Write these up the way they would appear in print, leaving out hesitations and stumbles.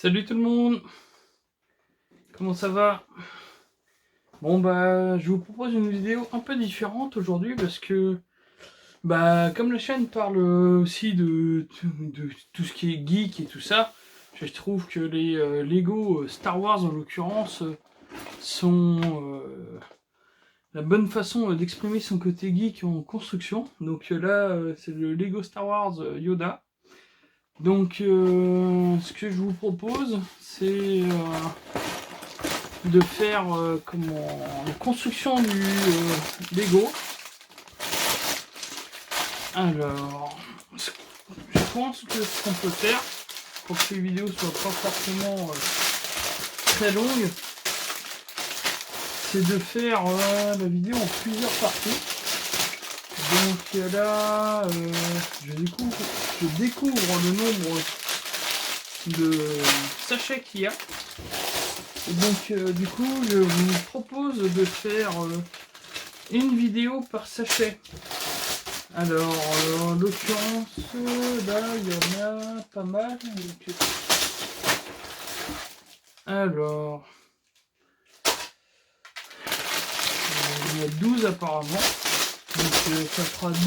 Salut tout le monde, comment ça va? Bon je vous propose une vidéo un peu différente aujourd'hui parce que comme la chaîne parle aussi de tout ce qui est geek et tout ça, je trouve que les Lego Star Wars en l'occurrence sont la bonne façon d'exprimer son côté geek en construction. Donc là c'est le Lego Star Wars Yoda. Donc ce que je vous propose c'est de faire la construction du Lego. Alors, je pense que ce qu'on peut faire pour que ces vidéos soient pas forcément très longues, c'est de faire la vidéo en plusieurs parties. Donc là, je découvre le nombre de sachets qu'il y a. Et donc du coup je vous propose de faire une vidéo par sachet. Alors en l'occurrence là il y en a pas mal. Alors il y en a 12 apparemment. Donc ça fera 12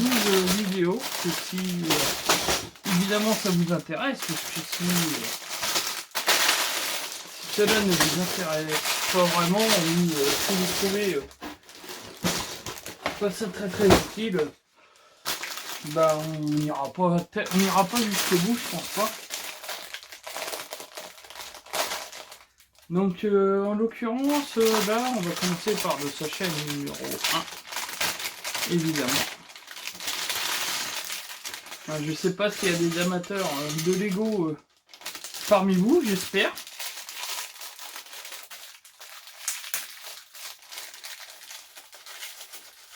vidéos. Si évidemment ça vous intéresse, parce que si cela ne vous intéresse pas vraiment, ou si vous trouvez pas ça très utile, on n'ira pas jusqu'au bout, je pense pas. Donc en l'occurrence là on va commencer par le sachet numéro 1, évidemment. Je sais pas s'il y a des amateurs de Lego parmi vous, j'espère.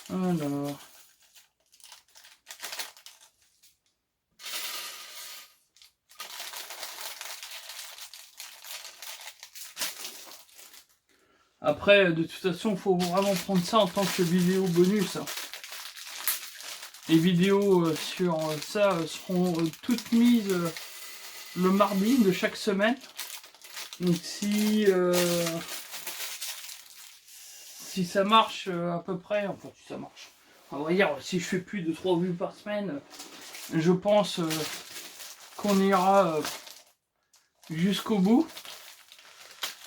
Alors. Après, de toute façon, il faut vraiment prendre ça en tant que vidéo bonus. Les vidéos sur ça seront toutes mises le mardi de chaque semaine. Donc si ça marche à peu près, enfin si ça marche, on va dire si je fais plus de 3 vues par semaine, je pense qu'on ira jusqu'au bout.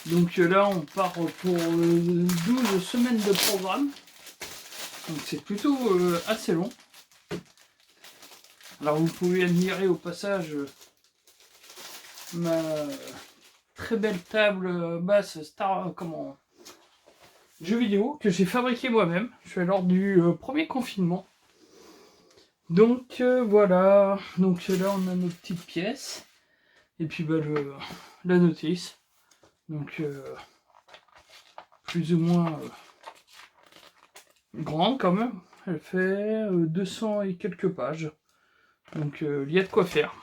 Donc là on part pour 12 semaines de programme. Donc c'est plutôt assez long. Alors vous pouvez admirer au passage ma très belle table basse jeux vidéo que j'ai fabriqué moi-même. Je suis lors du premier confinement. Donc voilà. Donc là on a nos petites pièces. Et puis la notice. Donc plus ou moins grande quand même. Elle fait 200 et quelques pages. Donc il y a de quoi faire.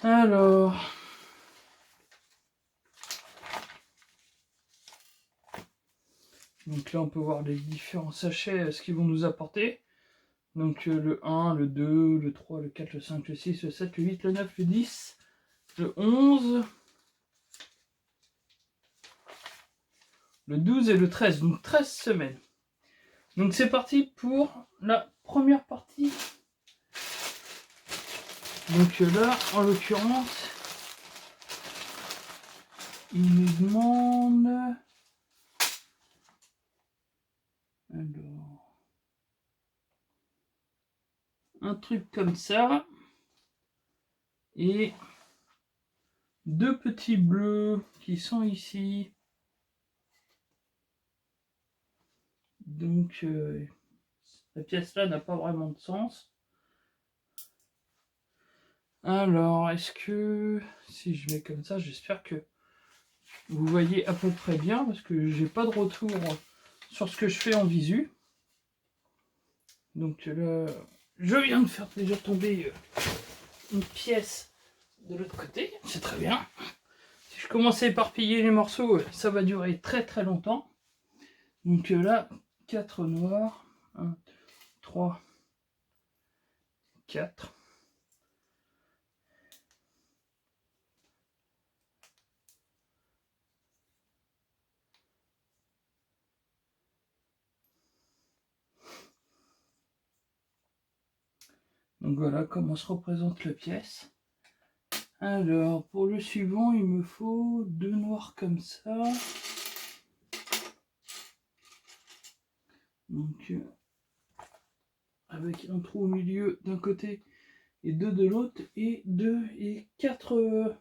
Alors. Donc là on peut voir les différents sachets, ce qu'ils vont nous apporter. Donc le 1, le 2, le 3, le 4, le 5, le 6, le 7, le 8, le 9, le 10, le 11, le 12 et le 13. Donc 13 semaines. Donc c'est parti pour la première partie. Donc là, en l'occurrence, il nous demande... Alors... Un truc comme ça. Et 2 petits bleus qui sont ici. Donc la pièce là n'a pas vraiment de sens. Alors est-ce que si je mets comme ça, j'espère que vous voyez à peu près bien, parce que j'ai pas de retour sur ce que je fais en visu. Donc là je viens de faire déjà tomber une pièce de l'autre côté, c'est très bien. Si je commence à éparpiller les morceaux, ça va durer très longtemps. Donc là 4 noirs, 1, 3, 4. Donc voilà comment se représente la pièce. Alors, pour le suivant, il me faut 2 noirs comme ça. Donc, avec un trou au milieu d'un côté et 2 de l'autre, et 2 et 4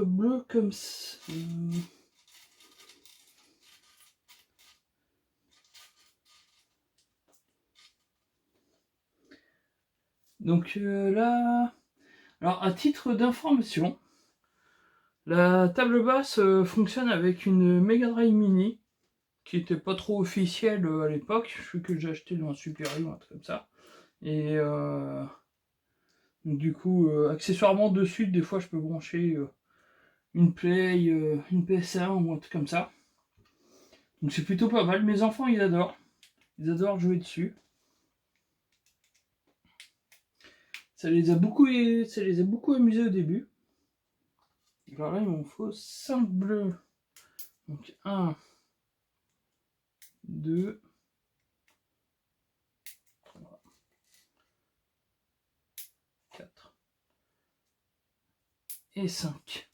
bleus comme ça. Donc là, alors à titre d'information, la table basse fonctionne avec une Mega Drive Mini, qui était pas trop officielle à l'époque, je sais que j'ai acheté dans un Super U, un truc comme ça. Et donc, du coup, accessoirement dessus, des fois je peux brancher une Play, une PS1 ou un truc comme ça. Donc c'est plutôt pas mal. Mes enfants ils adorent jouer dessus. Ça les a beaucoup amusés au début. Alors là il m'en faut 5 bleus. Donc 1, 2, 3, 4 et 5.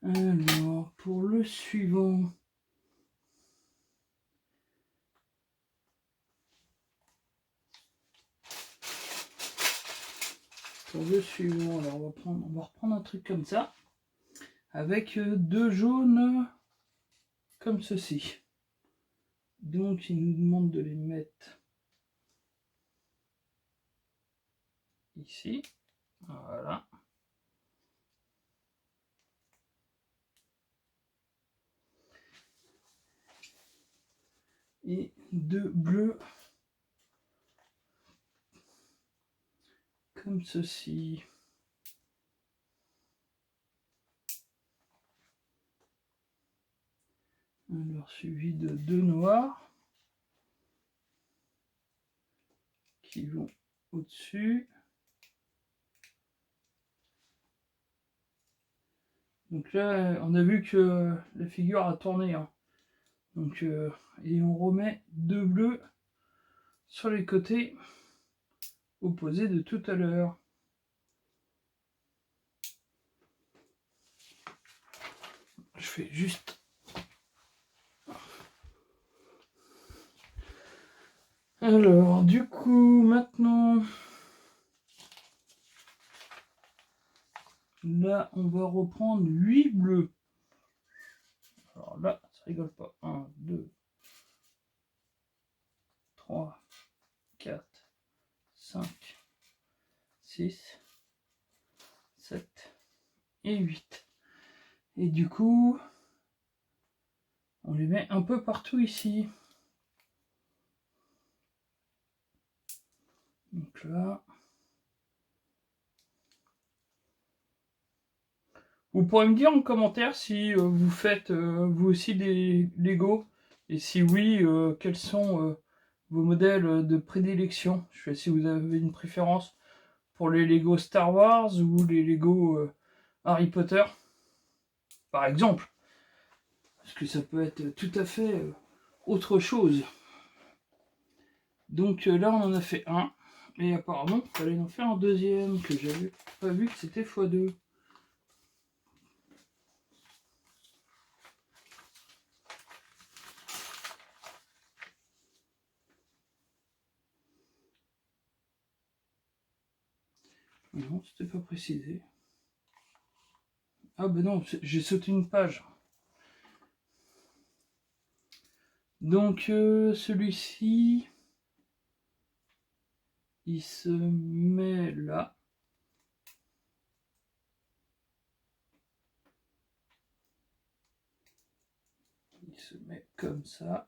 Alors pour le suivant, alors on va reprendre un truc comme ça, avec 2 jaunes comme ceci. Donc il nous demande de les mettre ici. Voilà. Et 2 bleus comme ceci. Alors suivi de 2 noirs qui vont au-dessus. Donc là, on a vu que la figure a tourné. Hein. Donc, et on remet 2 bleus sur les côtés opposés de tout à l'heure. Je fais juste... Alors, du coup, maintenant... Là, on va reprendre 8 bleus. Alors là, ça rigole pas. 1, 2, 3, 4, 5, 6, 7 et 8. Et du coup, on les met un peu partout ici. Donc là... Vous pourrez me dire en commentaire si vous faites vous aussi des Lego, et si oui, quels sont vos modèles de prédilection. Je sais si vous avez une préférence pour les Lego Star Wars ou les Lego Harry Potter, par exemple. Parce que ça peut être tout à fait autre chose. Donc là, on en a fait un. Et apparemment, il fallait en faire un deuxième, que j'avais pas vu que c'était x2. Non, c'était pas précisé. Ah ben non, j'ai sauté une page. Donc celui-ci, il se met là. Il se met comme ça.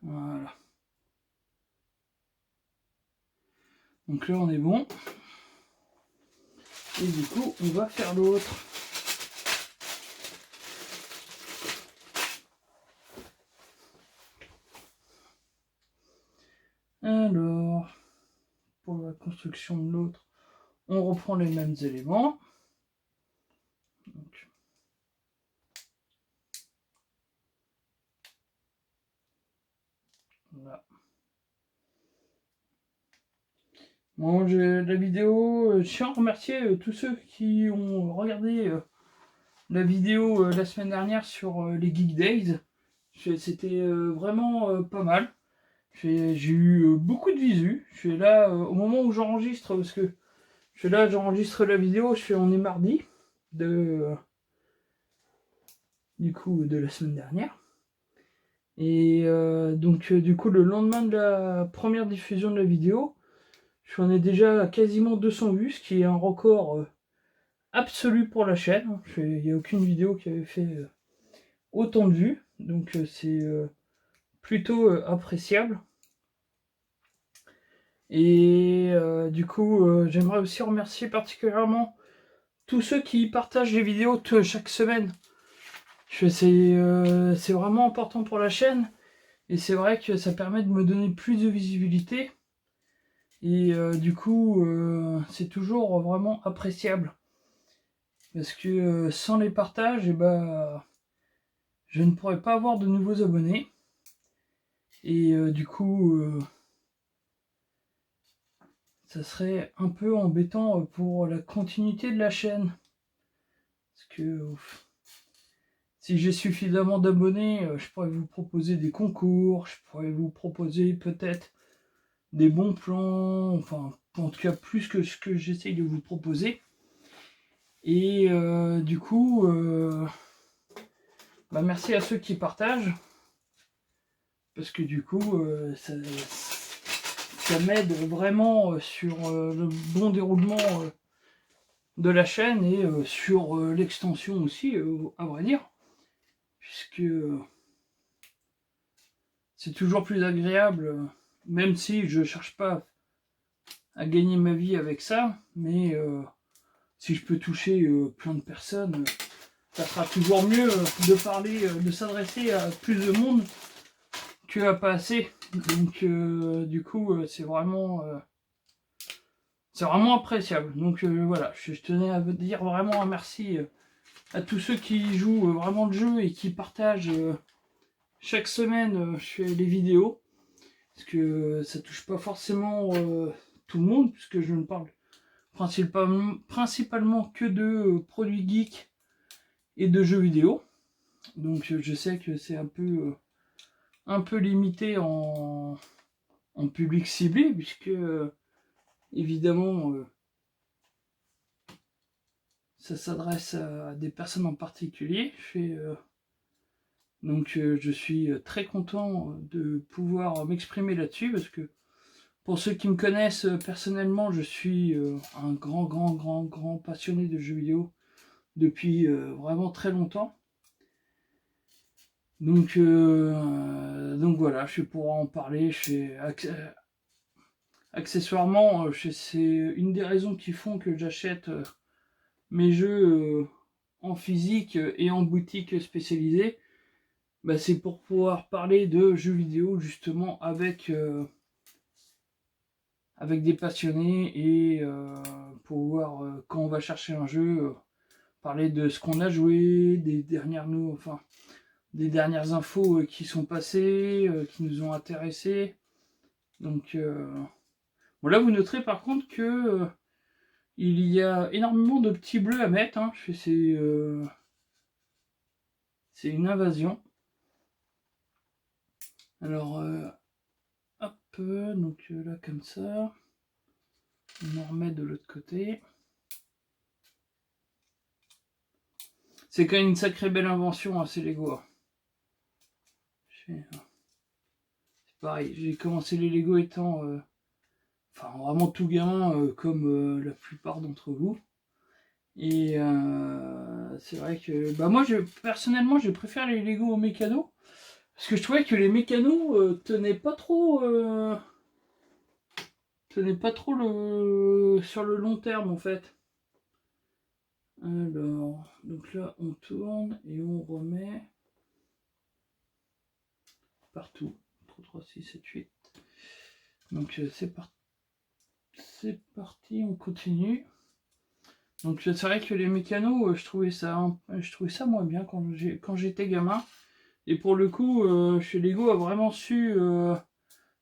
Voilà. Donc là, on est bon. Et du coup, on va faire l'autre. Alors, pour la construction de l'autre, on reprend les mêmes éléments. Donc, là. Bon, la vidéo, je tiens à remercier tous ceux qui ont regardé la vidéo la semaine dernière sur les Geek Days. C'était vraiment pas mal. J'ai eu beaucoup de visus. Je suis là au moment où j'enregistre, parce que je suis là, j'enregistre la vidéo, on est mardi du coup de la semaine dernière. Et donc du coup le lendemain de la première diffusion de la vidéo, je en ai déjà quasiment 200 vues, ce qui est un record absolu pour la chaîne. Il n'y a aucune vidéo qui avait fait autant de vues, donc c'est plutôt appréciable. Et du coup, j'aimerais aussi remercier particulièrement tous ceux qui partagent les vidéos chaque semaine. C'est vraiment important pour la chaîne, et c'est vrai que ça permet de me donner plus de visibilité. Et du coup, c'est toujours vraiment appréciable. Parce que sans les partages, eh ben, je ne pourrais pas avoir de nouveaux abonnés. Et du coup, ça serait un peu embêtant pour la continuité de la chaîne. Parce que si j'ai suffisamment d'abonnés, je pourrais vous proposer des concours, je pourrais vous proposer peut-être des bons plans, enfin, en tout cas plus que ce que j'essaye de vous proposer. Et du coup, bah merci à ceux qui partagent, parce que du coup, ça m'aide vraiment sur le bon déroulement de la chaîne et sur l'extension aussi, à vrai dire, puisque c'est toujours plus agréable, même si je cherche pas à gagner ma vie avec ça, mais si je peux toucher plein de personnes, ça sera toujours mieux de parler, de s'adresser à plus de monde que à pas assez. Donc du coup, c'est vraiment appréciable. Donc voilà, je tenais à vous dire vraiment un merci à tous ceux qui jouent vraiment le jeu et qui partagent chaque semaine les vidéos. Parce que ça touche pas forcément tout le monde, puisque je ne parle principalement que de produits geeks et de jeux vidéo. Donc je sais que c'est un peu limité en public ciblé, puisque évidemment ça s'adresse à des personnes en particulier. Donc je suis très content de pouvoir m'exprimer là-dessus, parce que pour ceux qui me connaissent personnellement, je suis un grand passionné de jeux vidéo depuis vraiment très longtemps. Donc voilà, je suis pour en parler. Accessoirement, c'est une des raisons qui font que j'achète mes jeux en physique et en boutique spécialisée. Bah, c'est pour pouvoir parler de jeux vidéo justement avec des passionnés, et pouvoir, quand on va chercher un jeu, parler de ce qu'on a joué, des dernières infos qui sont passées, qui nous ont intéressés. Donc bon, là vous noterez par contre que il y a énormément de petits bleus à mettre, hein. C'est une invasion. Alors hop, donc là comme ça, on en remet de l'autre côté. C'est quand même une sacrée belle invention, hein, ces Lego. C'est pareil, j'ai commencé les Lego étant vraiment tout gamin, comme la plupart d'entre vous. Et c'est vrai que moi personnellement je préfère les Lego aux mécanos, parce que je trouvais que les mécanos tenaient pas trop sur le long terme en fait. Alors, donc là on tourne et on remet partout. 3, 3, 6, 7, 8. Donc c'est parti, on continue. Donc c'est vrai que les mécanos, je trouvais ça moins bien quand j'étais gamin. Et pour le coup, chez Lego a vraiment su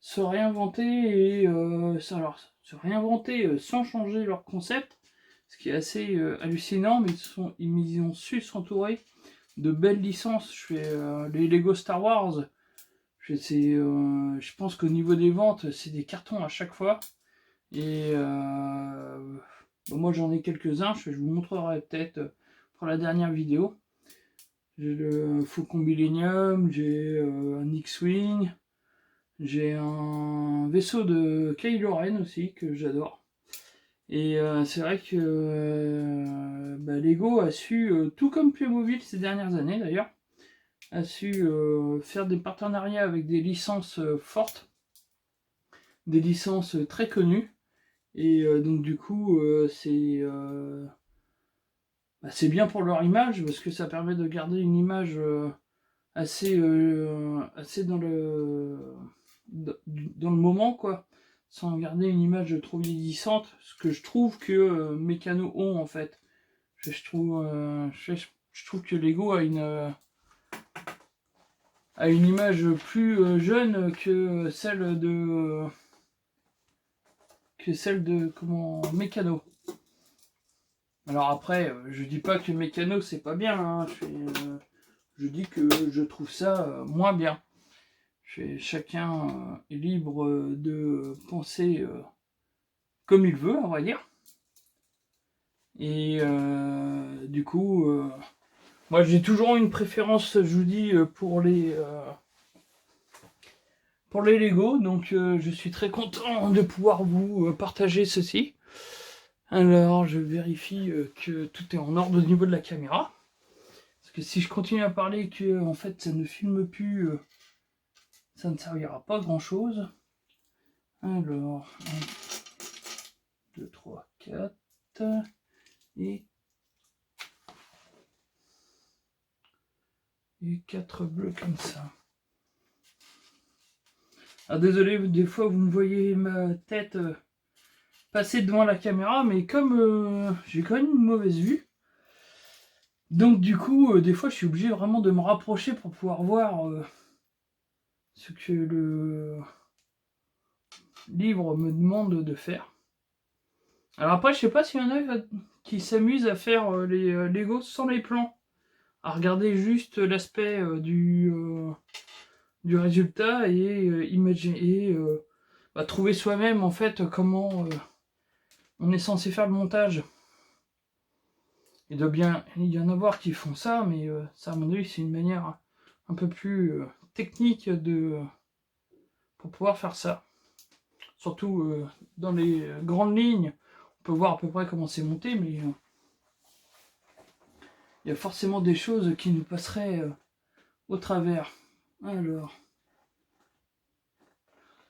se réinventer, et alors se réinventer sans changer leur concept, ce qui est assez hallucinant, mais ils ont su s'entourer de belles licences. Je fais les Lego Star Wars, je pense qu'au niveau des ventes, c'est des cartons à chaque fois. Et moi j'en ai quelques-uns, je vous montrerai peut-être pour la dernière vidéo. J'ai le Faucon Millennium, j'ai un X-Wing, j'ai un vaisseau de Kylo Ren aussi que j'adore. Et c'est vrai que Lego a su, tout comme Playmobil ces dernières années d'ailleurs, a su faire des partenariats avec des licences fortes, des licences très connues. Et donc du coup, c'est bien pour leur image, parce que ça permet de garder une image assez dans le moment, quoi, sans garder une image trop vieillissante, ce que je trouve que Meccano ont en fait. Je trouve que Lego a une image plus jeune que celle de Meccano. Alors après, je dis pas que Meccano c'est pas bien, hein. Je dis que je trouve ça moins bien. Chacun est libre de penser comme il veut, on va dire. Et du coup, moi j'ai toujours une préférence, je vous dis, pour les Lego, donc je suis très content de pouvoir vous partager ceci. Alors je vérifie que tout est en ordre au niveau de la caméra. Parce que si je continue à parler que en fait ça ne filme plus, ça ne servira pas à grand chose. Alors, 1, 2, 3, 4 et 4 bleus comme ça. Ah désolé, des fois vous me voyez ma tête passer devant la caméra, mais comme j'ai quand même une mauvaise vue, donc du coup des fois je suis obligé vraiment de me rapprocher pour pouvoir voir ce que le livre me demande de faire. Alors après je sais pas s'il y en a qui s'amusent à faire les Lego sans les plans, à regarder juste l'aspect du résultat et imaginer trouver soi-même en fait comment on est censé faire le montage. Il doit bien y en avoir qui font ça, mais ça à mon avis c'est une manière un peu plus technique pour pouvoir faire ça. Surtout dans les grandes lignes, on peut voir à peu près comment c'est monté, mais il y a forcément des choses qui nous passeraient au travers. Alors,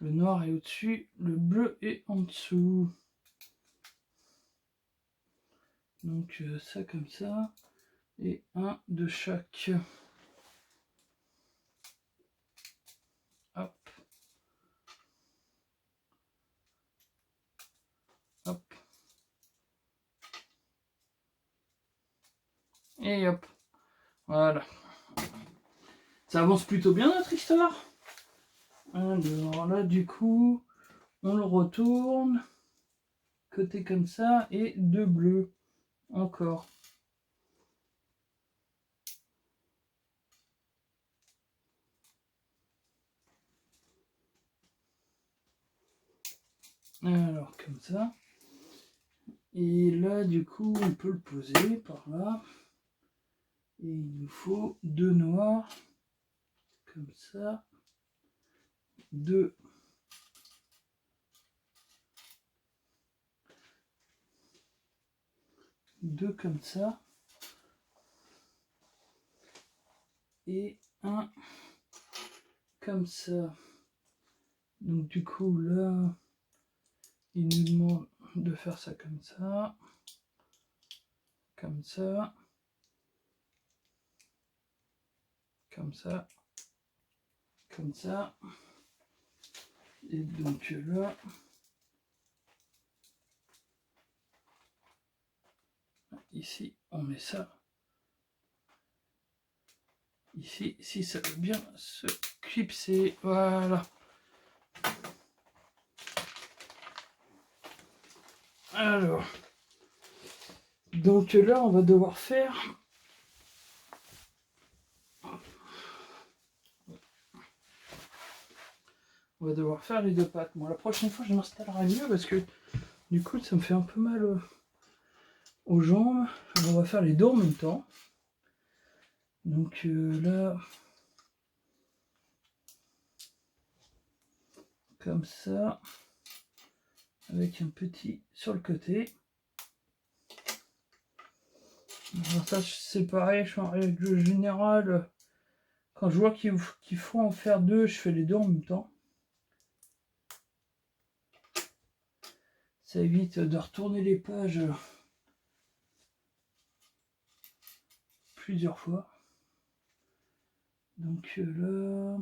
le noir est au-dessus, le bleu est en dessous. Donc ça comme ça, et un de chaque. Hop. Hop. Et hop. Voilà. Ça avance plutôt bien notre histoire. Alors là du coup, on le retourne. Côté comme ça, et 2 bleus. Encore. Alors comme ça. Et là du coup on peut le poser par là. Et il nous faut 2 noirs. Comme ça. 2. Deux comme ça. Et un comme ça. Donc du coup là, il nous demande de faire ça comme ça. Comme ça. Comme ça. Comme ça. Et donc là, ici, on met ça. Ici, si ça veut bien se clipser, voilà. Alors, donc là, on va devoir faire... On va devoir faire les 2 pattes. Bon, la prochaine fois, je m'installerai mieux parce que du coup, ça me fait un peu mal aux jambes. Alors, on va faire les 2 en même temps. Donc là, comme ça, avec un petit sur le côté. Alors ça, c'est pareil, je suis en règle générale. Quand je vois qu'il faut en faire 2, je fais les 2 en même temps. Ça évite de retourner les pages plusieurs fois. Donc là,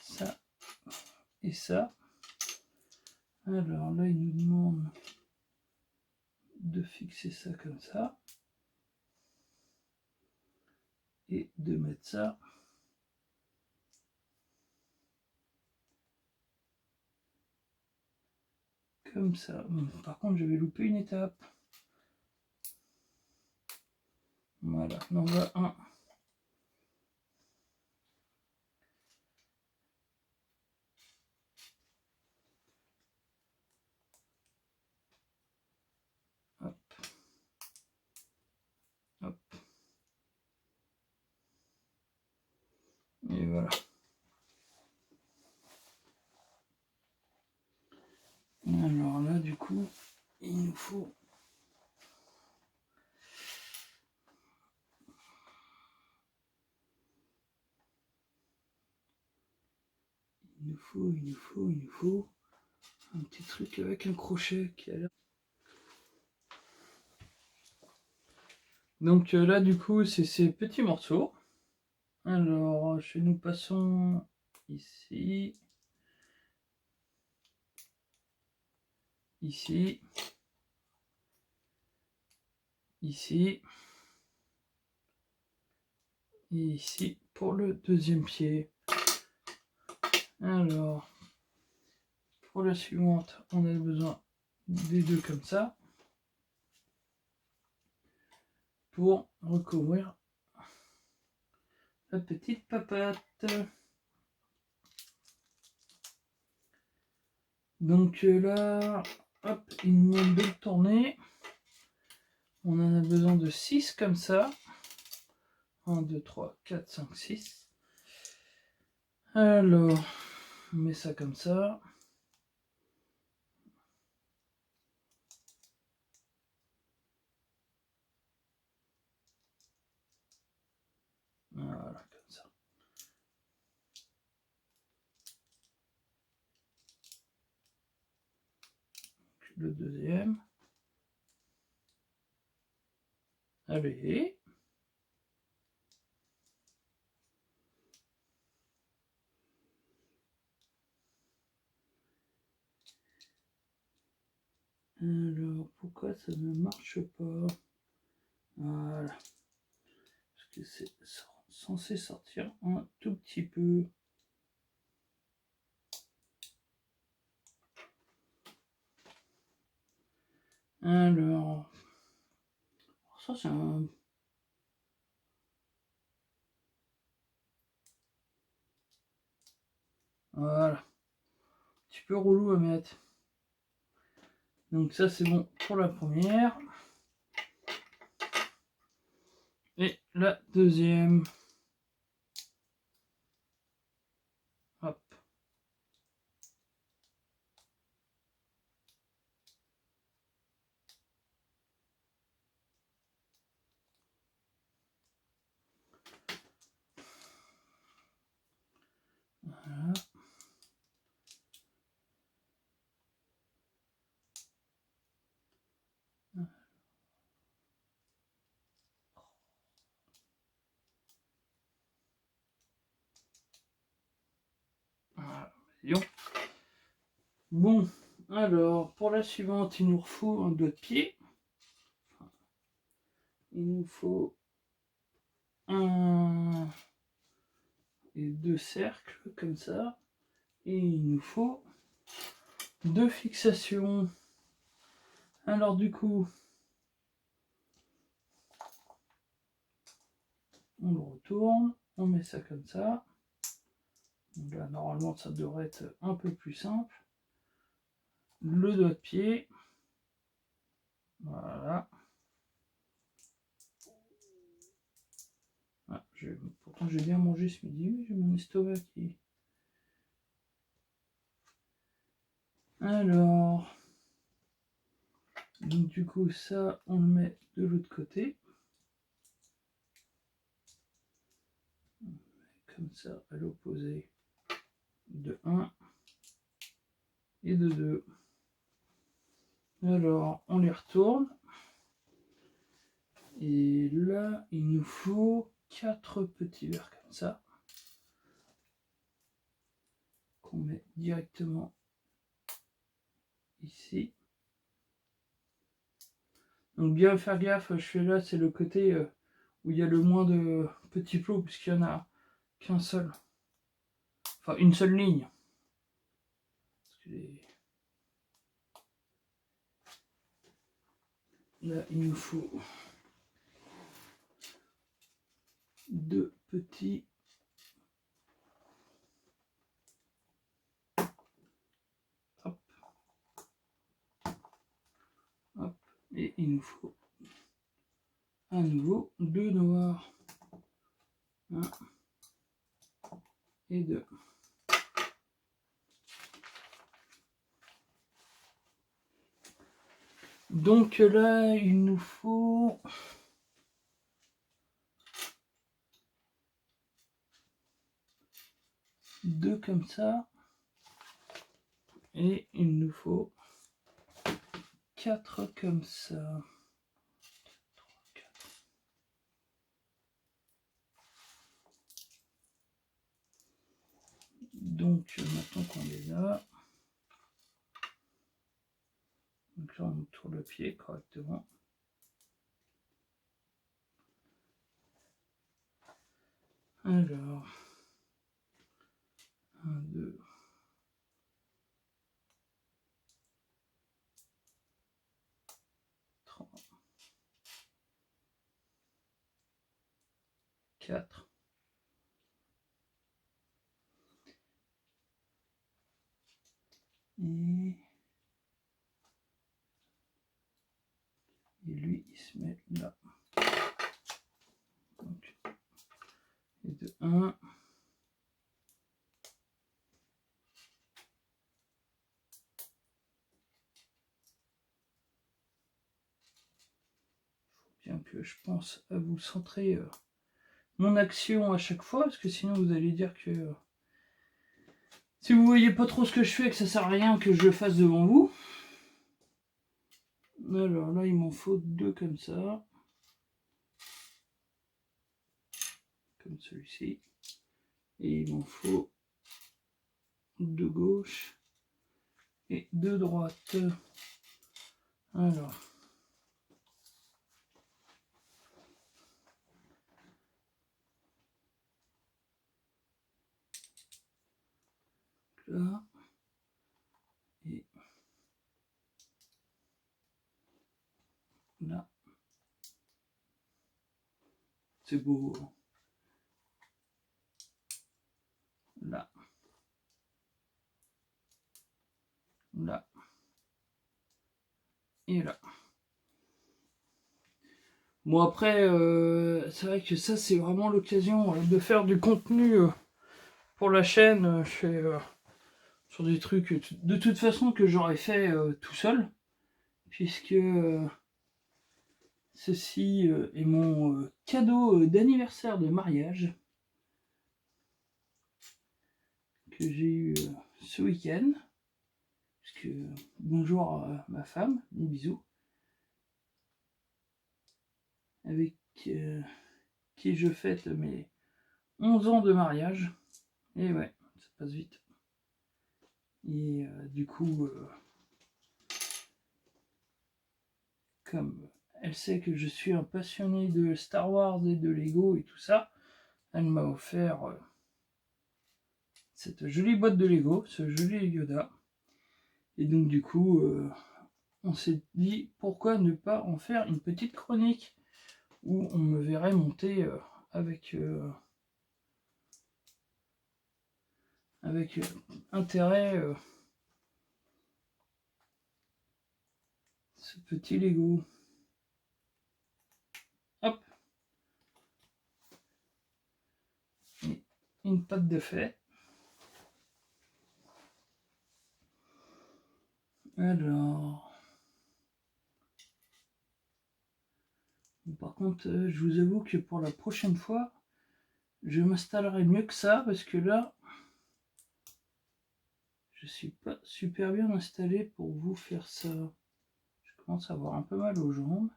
ça et ça. Alors là, il nous demande de fixer ça comme ça. Et de mettre ça comme ça. Par contre, je vais louper une étape. Voilà, on en va un. Hop. Hop. Et voilà. Alors là, du coup, il nous faut... Il nous faut un petit truc avec un crochet qui a l'air... Donc là, du coup, c'est ces petits morceaux. Alors, nous passons ici, ici, ici, et ici pour le deuxième pied. Alors, pour la suivante, on a besoin des 2 comme ça pour recouvrir la petite papate. Donc là, hop, il nous demande de le tourner. On en a besoin de 6 comme ça. 1, 2, 3, 4, 5, 6. Alors, on met ça comme ça. Voilà, comme ça. Le deuxième. Allez. Alors, pourquoi ça ne marche pas? Voilà. Parce que c'est censé sortir un tout petit peu. Alors, ça c'est un... Voilà. Un petit peu relou à mettre. Donc ça c'est bon pour la première. Et la deuxième. Hop. Voilà. Voilà. Bon, alors pour la suivante, il nous faut un doigt de pied. Il nous faut un et 2 cercles comme ça. Et il nous faut de fixation. Alors du coup, on le retourne, on met ça comme ça. Donc là, normalement, ça devrait être un peu plus simple. Le doigt de pied. Voilà. Ah, pourtant, j'ai bien mangé ce midi, mais j'ai mon estomac qui... Alors... Donc du coup, ça, on le met de l'autre côté. Comme ça, à l'opposé de 1 et de 2. Alors, on les retourne. Et là, il nous faut 4 petits verres comme ça. Qu'on met directement ici. Donc bien faire gaffe, je fais là, c'est le côté où il y a le moins de petits plots, puisqu'il n'y en a qu'un seul. Enfin, une seule ligne. Là, il nous faut 2 petits. Hop. Hop. Et il nous faut à nouveau 2 noirs. 1 et 2. Donc là, il nous faut 2 comme ça. Et il nous faut 4 comme ça. Donc maintenant qu'on est là, donc là on tourne le pied correctement. Alors, 1, 2, 3, 4. Et lui, il se met là. Donc, et de 1. Bien que je pense à vous centrer mon action à chaque fois, parce que sinon vous allez dire que si vous voyez pas trop ce que je fais, que ça sert à rien que je le fasse devant vous. Alors là, il m'en faut 2 comme ça. Comme celui-ci. Et il m'en faut 2 gauche et 2 droite. Alors. Là. Et là. C'est beau. Là. Là. Et là. Bon après, c'est vrai que ça c'est vraiment l'occasion de faire du contenu pour la chaîne. Je fais sur des trucs de toute façon que j'aurais fait tout seul. Puisque ceci est mon cadeau d'anniversaire de mariage. Que j'ai eu ce week-end. Puisque bonjour à ma femme, des bisous. Avec qui je fête mes 11 ans de mariage. Et ouais, ça passe vite. Et du coup, comme elle sait que je suis un passionné de Star Wars et de Lego et tout ça, elle m'a offert cette jolie boîte de Lego, ce joli Yoda. Et donc du coup, on s'est dit pourquoi ne pas en faire une petite chronique où on me verrait monter avec intérêt ce petit Lego. Hop. Et une patte de fait. Alors. Par contre, je vous avoue que pour la prochaine fois, je m'installerai mieux que ça parce que là, je suis pas super bien installé pour vous faire ça. Je commence à avoir un peu mal aux jambes.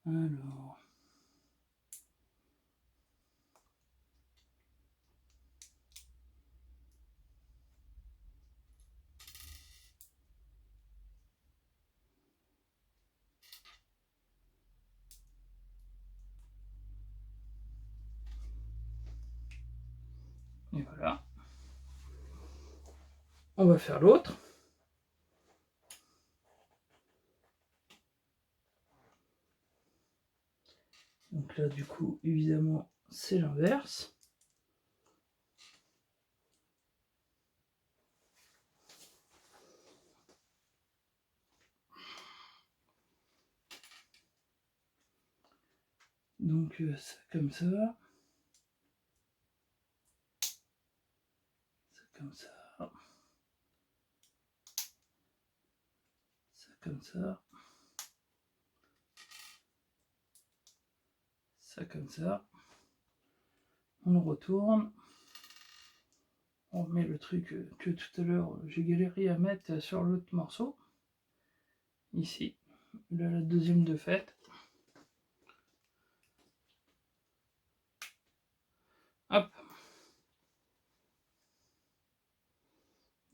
Alors. Et voilà. On va faire l'autre. Donc là, du coup, évidemment, c'est l'inverse. Donc ça comme ça. Ça comme ça. Ça comme ça. Ça comme ça. On le retourne. On met le truc que tout à l'heure j'ai galéré à mettre sur l'autre morceau. Ici. Là, la deuxième de fait. Hop.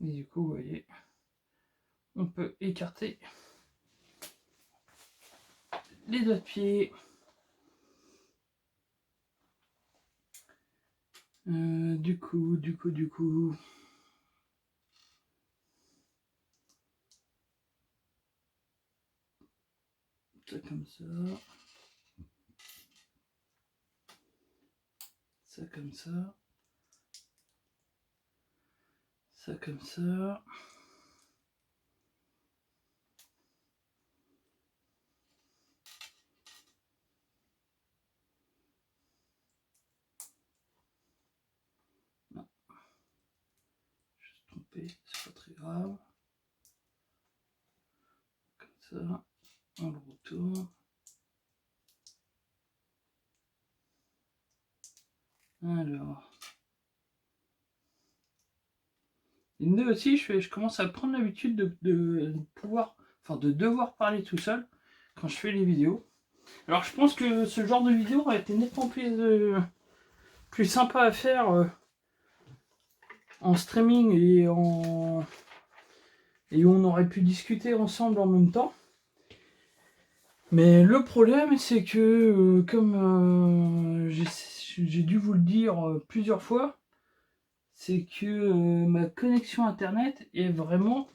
Et du coup, vous voyez, on peut écarter les doigts de pied. Du coup. Ça comme ça. Ça comme ça. Ça comme ça. Non. Je suis trompé, c'est pas très grave. Comme ça. On le retourne. Alors. Et aussi, je commence à prendre l'habitude de pouvoir, enfin de devoir parler tout seul quand je fais les vidéos. Alors je pense que ce genre de vidéo aurait été nettement plus sympa à faire en streaming et où on aurait pu discuter ensemble en même temps. Mais le problème, c'est que comme j'ai dû vous le dire plusieurs fois, c'est que ma connexion internet est vraiment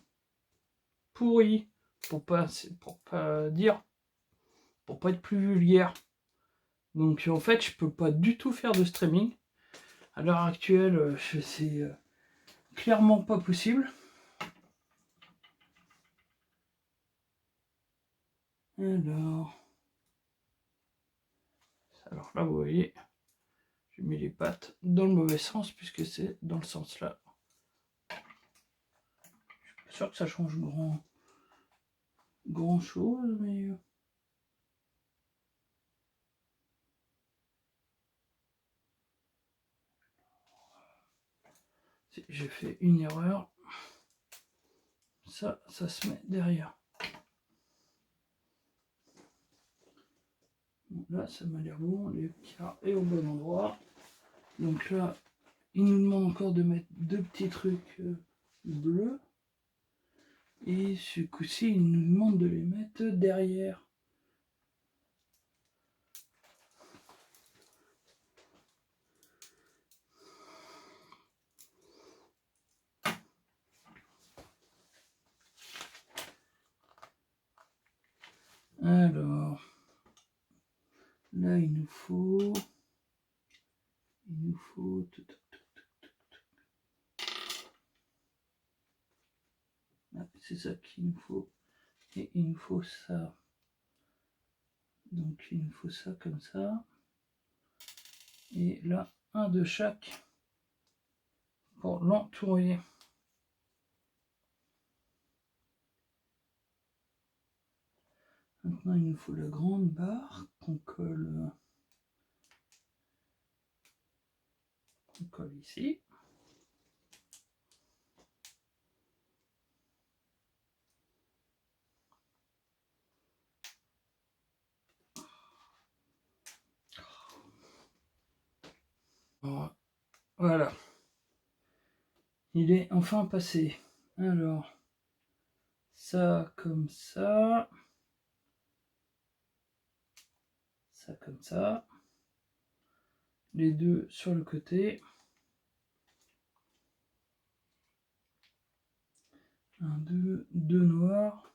pourrie, pour pas dire, pour pas être plus vulgaire. Donc en fait, je peux pas du tout faire de streaming. À l'heure actuelle, c'est clairement pas possible. Alors là, vous voyez, j'ai mis les pattes dans le mauvais sens puisque c'est dans le sens là. Je suis pas sûr que ça change grand chose, mais si j'ai fait une erreur, ça se met derrière. Bon, là, ça m'a l'air bon, l'écart est au bon endroit. Donc là, il nous demande encore de mettre deux petits trucs bleus. Et ce coup-ci, il nous demande de les mettre derrière. Là, il nous faut... C'est ça qu'il nous faut. Et il nous faut ça. Donc il nous faut ça comme ça. Et là, un de chaque pour l'entourer. Maintenant, il nous faut la grande barre qu'on colle ici. Voilà. Il est enfin passé. Alors, ça comme ça. Ça comme ça. Les deux sur le côté. Un, deux noirs.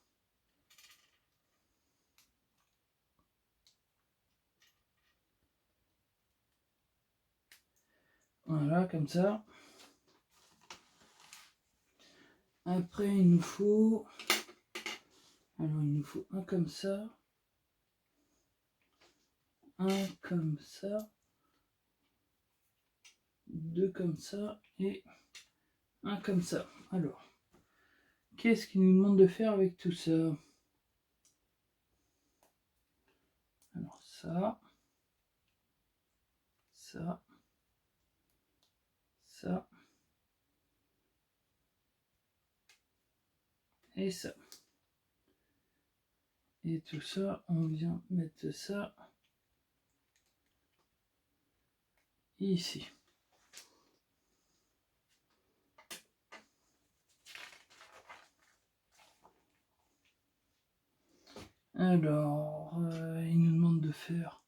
Voilà, comme ça. Après, il nous faut... Alors, il nous faut un comme ça. Un comme ça. Deux comme ça. Et un comme ça. Alors, qu'est-ce qu'il nous demande de faire avec tout ça? Alors, ça. Ça. Ça. Et ça. Et tout ça, on vient mettre ça ici. Alors, il nous demande de faire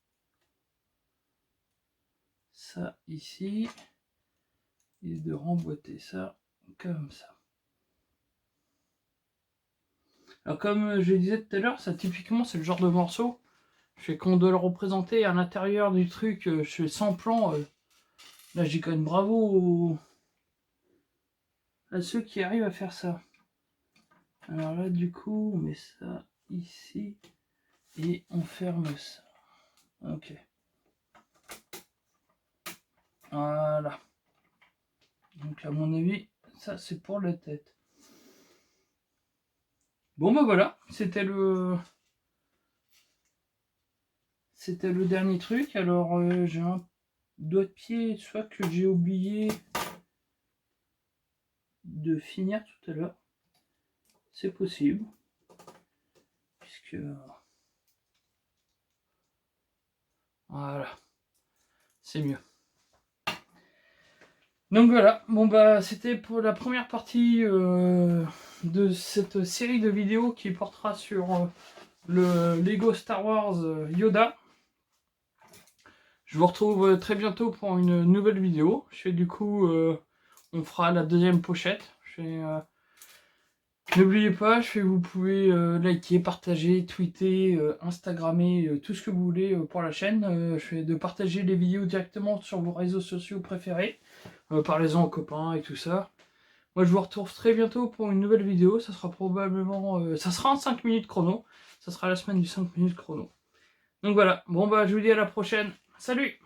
ça ici et de remboîter ça comme ça. Alors comme je disais tout à l'heure, ça typiquement c'est le genre de morceau, je fais qu'on doit le représenter à l'intérieur du truc, je fais sans plan. Là j'ai quand même bravo à ceux qui arrivent à faire ça. Alors là du coup on met ça ici et on ferme ça. Ok. Voilà. Donc à mon avis, ça c'est pour la tête. Bon bah voilà, c'était le dernier truc. Alors j'ai un doigt de pied, soit que j'ai oublié de finir tout à l'heure. C'est possible. Puisque... Voilà. C'est mieux. Donc voilà, bon bah c'était pour la première partie de cette série de vidéos qui portera sur le Lego Star Wars Yoda. Je vous retrouve très bientôt pour une nouvelle vidéo. Je fais du coup, on fera la deuxième pochette. N'oubliez pas, vous pouvez liker, partager, tweeter, instagrammer, tout ce que vous voulez pour la chaîne. Je fais de partager les vidéos directement sur vos réseaux sociaux préférés. Parlez-en aux copains et tout ça. Moi je vous retrouve très bientôt pour une nouvelle vidéo. Ça sera probablement... ça sera en 5 minutes chrono. Ça sera la semaine du 5 minutes chrono. Donc voilà, bon bah je vous dis à la prochaine. Salut!